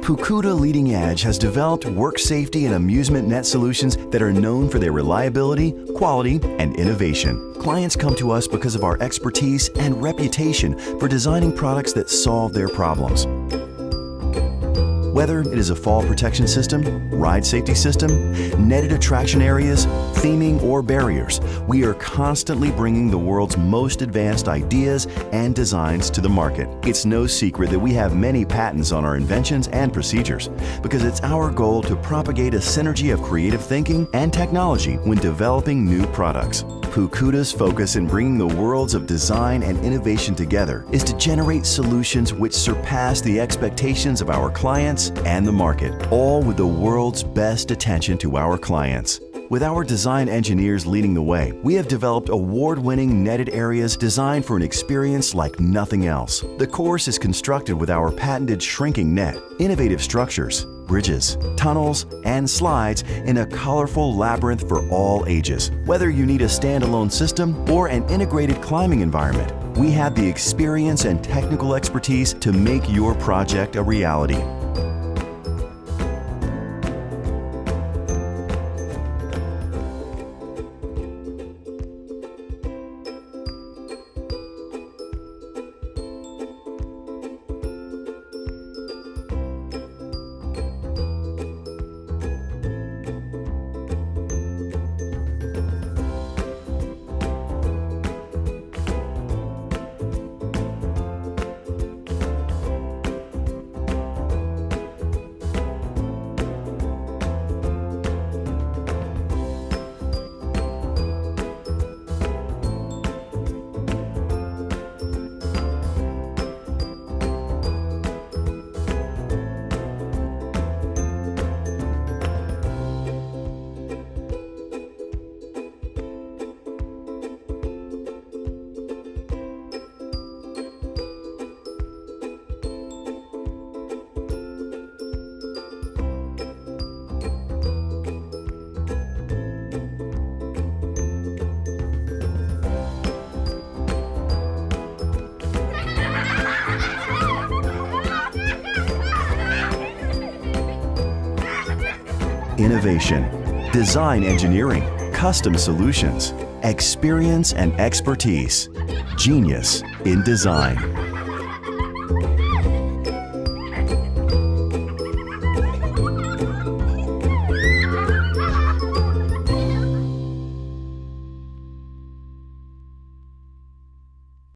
Pucuda-Leading Edge has developed work safety and amusement net solutions that are known for their reliability, quality, and innovation. Clients come to us because of our expertise and reputation for designing products that solve their problems. Whether it is a fall protection system, ride safety system, netted attraction areas, theming, or barriers, we are constantly bringing the world's most advanced ideas and designs to the market. It's no secret that we have many patents on our inventions and procedures, because it's our goal to propagate a synergy of creative thinking and technology when developing new products. Pucuda's focus in bringing the worlds of design and innovation together is to generate solutions which surpass the expectations of our clients and the market, all with the world's best attention to our clients. With our design engineers leading the way, we have developed award-winning netted areas designed for an experience like nothing else. The course is constructed with our patented shrinking net, innovative structures, bridges, tunnels, and slides in a colorful labyrinth for all ages. Whether you need a standalone system or an integrated climbing environment, we have the experience and technical expertise to make your project a reality. Innovation, design engineering, custom solutions, experience and expertise, genius in design.